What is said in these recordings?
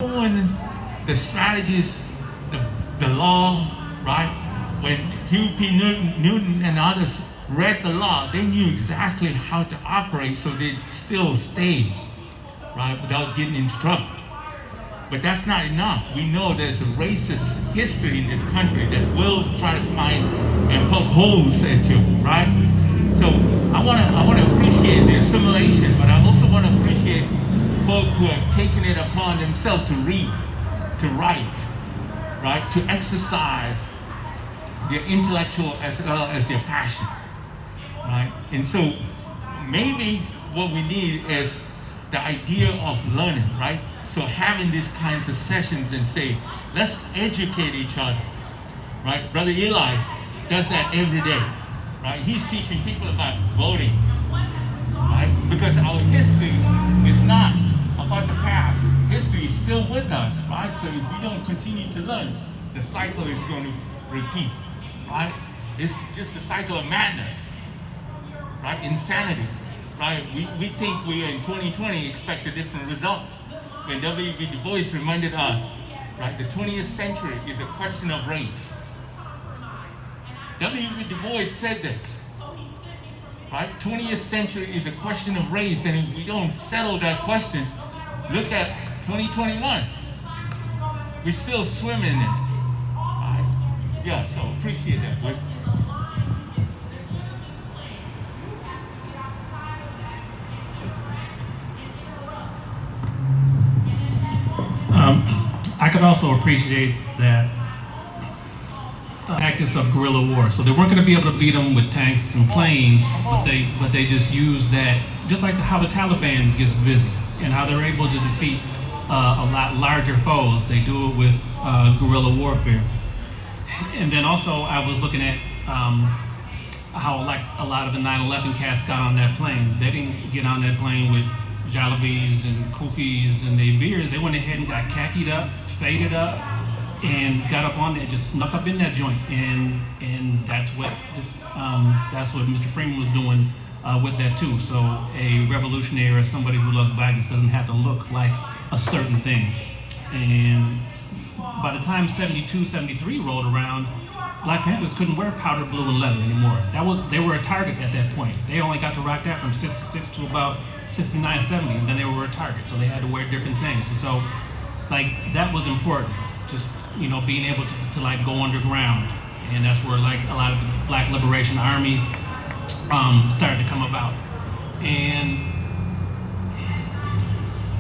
knowing the strategies, the law, right? When Hugh P. Newton and others read the law, they knew exactly how to operate so they'd still stay, right, without getting into trouble. But that's not enough. We know there's a racist history in this country that will try to find and poke holes into, right? So I want to appreciate the assimilation, but I also want to appreciate folk who have taken it upon themselves to read, to write, right, to exercise their intellectual as well as their passion, right? And so maybe what we need is the idea of learning, right? So having these kinds of sessions and say, let's educate each other, right? Brother Eli does that every day, right? He's teaching people about voting, right? Because our history is not about the past. History is still with us, right? So if we don't continue to learn, the cycle is going to repeat, right? It's just a cycle of madness, right? Insanity, right? We think we in 2020 expect a different results. When W.B. Du Bois reminded us, right, the 20th century is a question of race. W.B. Du Bois said this, right? 20th century is a question of race, and if we don't settle that question, look at 2021. We're still swimming in it, right? Yeah, so appreciate that wisdom. I could also appreciate that tactics of guerrilla war. So they weren't going to be able to beat them with tanks and planes, but they just used that, just like how the Taliban gets busy and how they're able to defeat a lot larger foes. They do it with guerrilla warfare. And then also I was looking at how like a lot of the 9/11 cats got on that plane. They didn't get on that plane with jalabis and kufis and their beards. They went ahead and got khakied up, faded up, and got up on there, just snuck up in that joint, and that's what Mr. Freeman was doing with that too. So a revolutionary or somebody who loves blackness doesn't have to look like a certain thing. And by the time 72, 73 rolled around, Black Panthers couldn't wear powder blue and leather anymore. They were a target at that point. They only got to rock that from 66 to about 69, 70, and then they were a target, so they had to wear different things. And so, like, that was important, just, you know, being able to like go underground, and that's where like a lot of the Black Liberation Army started to come about. And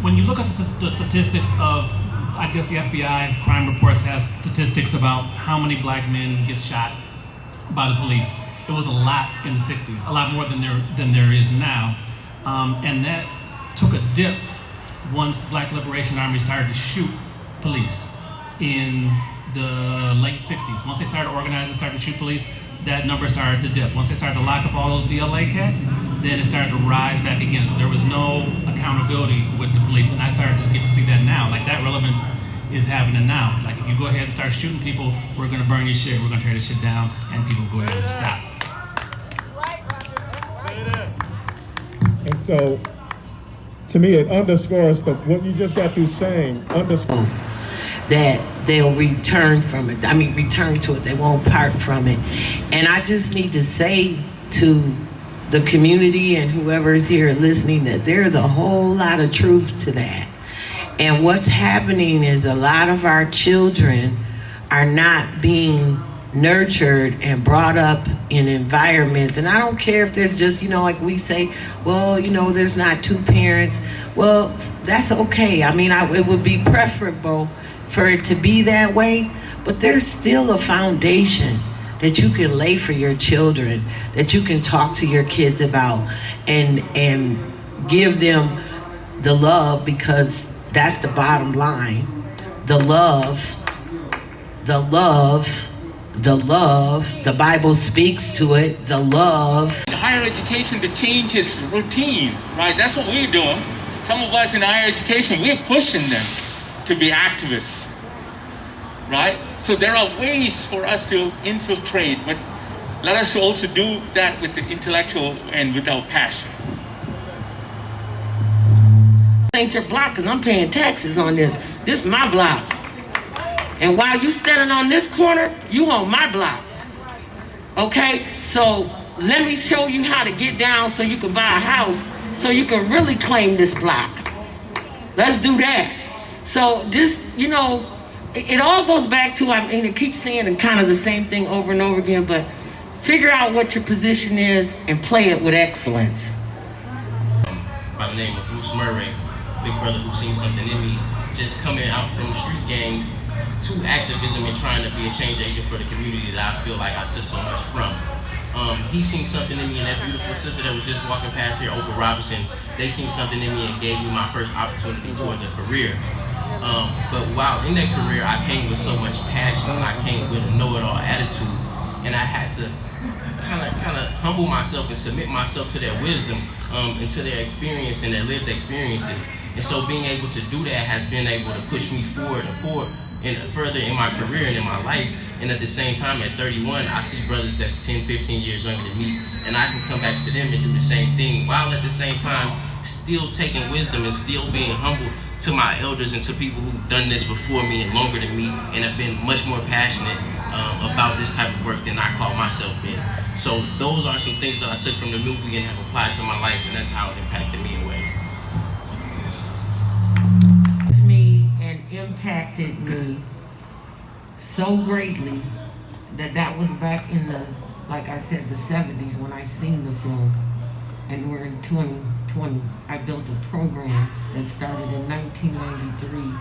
when you look at the statistics of, I guess the FBI crime reports has statistics about how many black men get shot by the police. It was a lot in the 60s, a lot more than there is now. And that took a dip once Black Liberation Army started to shoot police in the late 60s. Once they started organizing, started to shoot police, that number started to dip. Once they started to lock up all those BLA cats, then it started to rise back again. So there was no accountability with the police, and I started to get to see that now. Like, that relevance is happening now. Like, if you go ahead and start shooting people, we're gonna burn your shit, we're gonna tear this shit down, and people go ahead and stop. And so, to me, it underscores what you just got through saying, that they'll return from it. I mean, return to it. They won't part from it. And I just need to say to the community and whoever's here listening that there's a whole lot of truth to that. And what's happening is a lot of our children are not being nurtured and brought up in environments. And I don't care if there's just, you know, like we say, well, you know, there's not two parents. Well, that's okay. I mean, it would be preferable for it to be that way, but there's still a foundation that you can lay for your children, that you can talk to your kids about and give them the love, because that's the bottom line. The love, the Bible speaks to it, the love. Higher education to change its routine, right? That's what we're doing. Some of us in higher education, we're pushing them to be activists, right? So there are ways for us to infiltrate, but let us also do that with the intellectual and with our passion. Ain't your block, because I'm paying taxes on this. This is my block. And while you standing on this corner, you on my block. Okay? So let me show you how to get down so you can buy a house, so you can really claim this block. Let's do that. So just, you know, it all goes back to, I mean, it keeps saying kind of the same thing over and over again, but figure out what your position is and play it with excellence. By the name of Bruce Murray, big brother who seen something in me, just coming out from street gangs to activism and trying to be a change agent for the community that I feel like I took so much from. He seen something in me, and that beautiful sister that was just walking past here, Oprah Robinson, they seen something in me and gave me my first opportunity towards a career. But while in that career, I came with so much passion, and I came with a know-it-all attitude, and I had to kind of humble myself and submit myself to their wisdom, and to their experience and their lived experiences. And so being able to do that has been able to push me forward and further in my career and in my life. And at the same time, at 31, I see brothers that's 10, 15 years younger than me, and I can come back to them and do the same thing, while at the same time still taking wisdom and still being humble to my elders and to people who've done this before me and longer than me and have been much more passionate about this type of work than I call myself in. So those are some things that I took from the movie and have applied to my life, and that's how it impacted me in ways. Me and impacted me so greatly that was back in the, like I said, the 70s when I seen the film, and we're in 2020. I built a program that started in 1993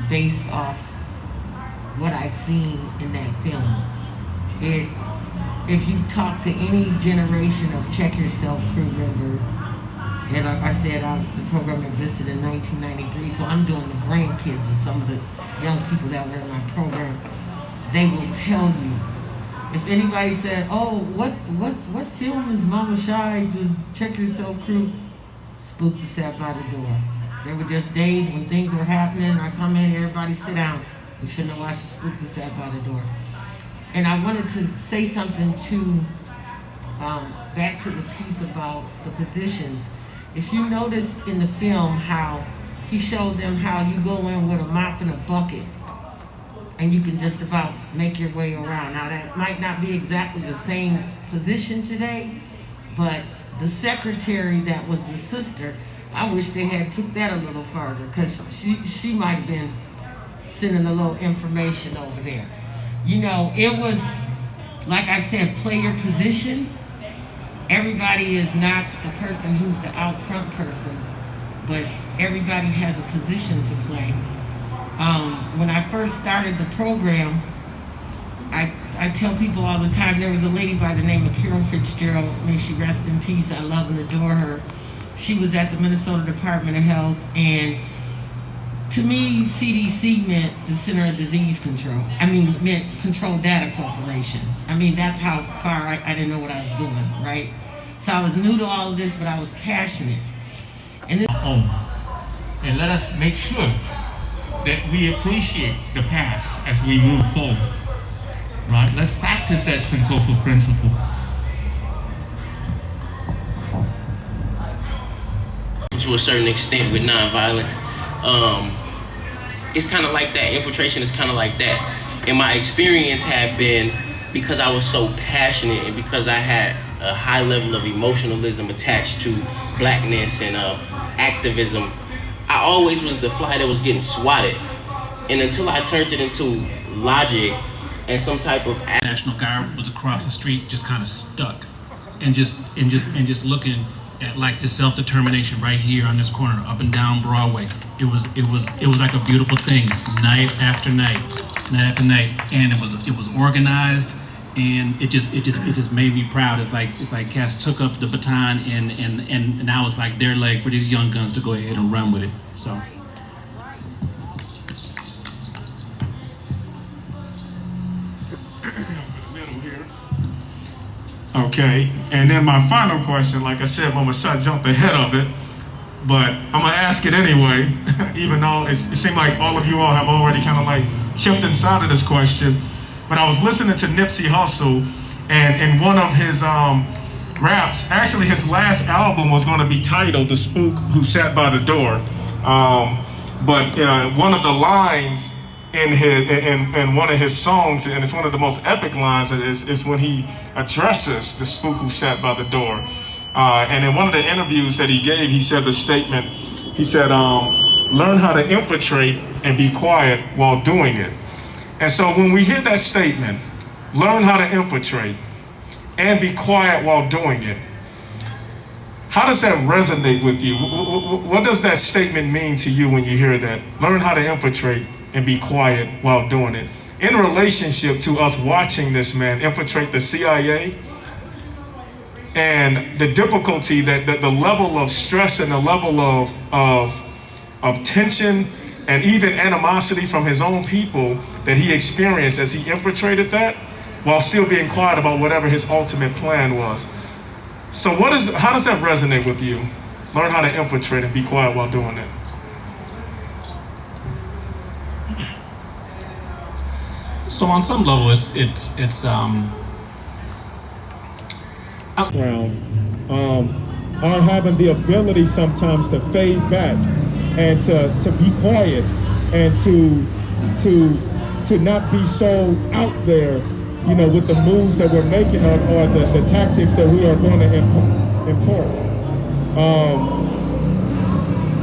based off what I seen in that film. If you talk to any generation of Check Yourself crew members, and like I said, the program existed in 1993, so I'm doing the grandkids of some of the young people that were in my program. They will tell you. If anybody said, oh, what film is Mama Shy, does Check Yourself crew? Spook the Sat by the Door. There were just days when things were happening, I come in, everybody sit down. We shouldn't have watched Spook the Sat by the Door. And I wanted to say something to, back to the piece about the positions. If you noticed in the film how he showed them how you go in with a mop and a bucket and you can just about make your way around. Now that might not be exactly the same position today, but the secretary that was the sister, I wish they had took that a little further, because she might have been sending a little information over there. You know, it was, like I said, play your position. Everybody is not the person who's the out front person, but everybody has a position to play. When I first started the program, I tell people all the time, there was a lady by the name of Carol Fitzgerald, may she rest in peace, I love and adore her. She was at the Minnesota Department of Health, and to me, CDC meant the Center of Disease Control. Meant Control Data Corporation. That's how far I didn't know what I was doing, right? So I was new to all of this, but I was passionate. And and let us make sure that we appreciate the past as we move forward, right? Let's practice that Sankofa principle. To a certain extent with nonviolence, it's kind of like that. Infiltration is kind of like that. And my experience had been, because I was so passionate and because I had a high level of emotionalism attached to blackness and activism, I always was the fly that was getting swatted. And until I turned it into logic and some type of National Guard was across the street, just kind of stuck, and just looking at like the self-determination right here on this corner, up and down Broadway. It was like a beautiful thing, night after night, and it was organized, and it just made me proud. It's like cats took up the baton, and now it's like their leg for these young guns to go ahead and run with it. So. Okay, and then my final question, like I said, Mama Shot jumped ahead of it, but I'm gonna ask it anyway, even though it seemed like all of you all have already kind of like chipped inside of this question. But I was listening to Nipsey Hussle, and in one of his raps, actually his last album was gonna be titled The Spook Who Sat by the Door. But one of the lines in one of his songs, and it's one of the most epic lines, is when he addresses the spook who sat by the door. And in one of the interviews that he gave, he said the statement, he said, learn how to infiltrate and be quiet while doing it. And so when we hear that statement, learn how to infiltrate and be quiet while doing it, how does that resonate with you? What does that statement mean to you when you hear that? Learn how to infiltrate and be quiet while doing it. In relationship to us watching this man infiltrate the CIA, and the difficulty, that the level of stress and the level of tension and even animosity from his own people that he experienced as he infiltrated that, while still being quiet about whatever his ultimate plan was. So how does that resonate with you? Learn how to infiltrate and be quiet while doing it. So on some level, it's are having the ability sometimes to fade back and to be quiet and to not be so out there, you know, with the moves that we're making or the tactics that we are going to import.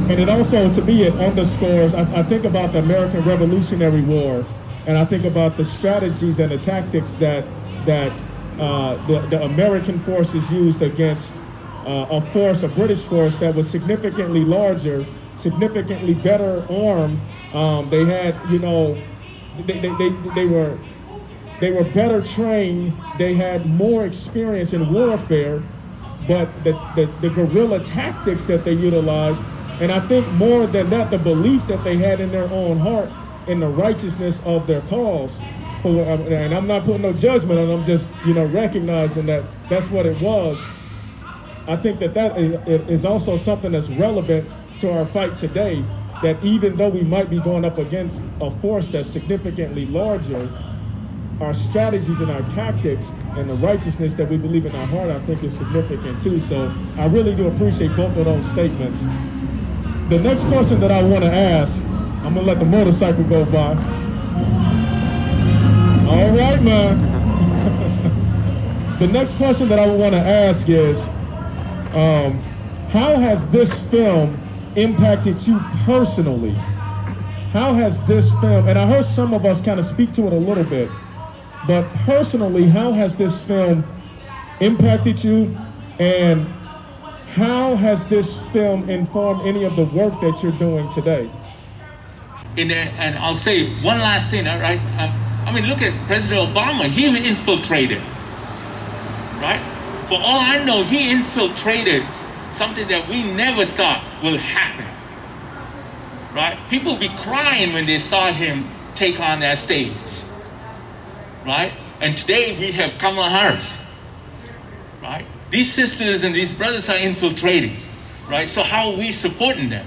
And it also, to me, it underscores, I think about the American Revolutionary War, and I think about the strategies and the tactics that the American forces used against a British force that was significantly larger, significantly better armed. They had, you know, they were better trained. They had more experience in warfare, but the guerrilla tactics that they utilized, and I think more than that, the belief that they had in their own heart in the righteousness of their cause. And I'm not putting no judgment on them, I'm just, you know, recognizing that that's what it was. I think that is also something that's relevant to our fight today, that even though we might be going up against a force that's significantly larger, our strategies and our tactics and the righteousness that we believe in our heart, I think, is significant too. So I really do appreciate both of those statements. The next question that I want to ask, I'm gonna let the motorcycle go by. All right, man. The next question that I want to ask is, how has this film impacted you personally? How has this film, and I heard some of us kind of speak to it a little bit, but personally, how has this film impacted you, and how has this film informed any of the work that you're doing today? And I'll say one last thing, all right? I mean, look at President Obama. He infiltrated, right? For all I know, he infiltrated something that we never thought will happen, right? People would be crying when they saw him take on that stage, right? And today we have Kamala Harris, right? These sisters and these brothers are infiltrating, right? So how are we supporting them,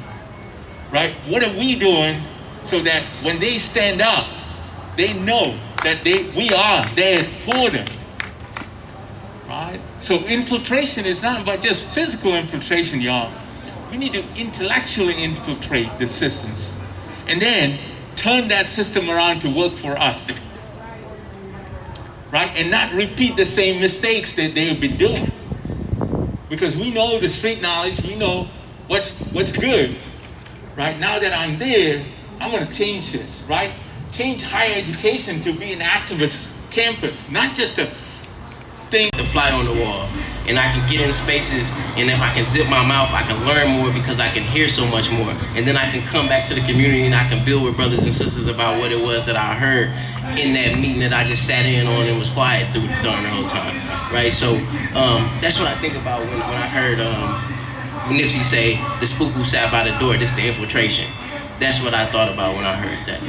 right? What are we doing so that when they stand up, they know that we are there for them, right? So infiltration is not about just physical infiltration, y'all. We need to intellectually infiltrate the systems and then turn that system around to work for us, right? And not repeat the same mistakes that they have been doing. Because we know the street knowledge, we know what's good, right? Now that I'm there, I'm gonna change this, right? Change higher education to be an activist campus, not just a thing. The fly on the wall, and I can get in spaces, and if I can zip my mouth, I can learn more because I can hear so much more. And then I can come back to the community and I can build with brothers and sisters about what it was that I heard in that meeting that I just sat in on and was quiet during the whole time, right? So that's what I think about when I heard Nipsey say, the spook who sat by the door, this the infiltration. That's what I thought about when I heard that.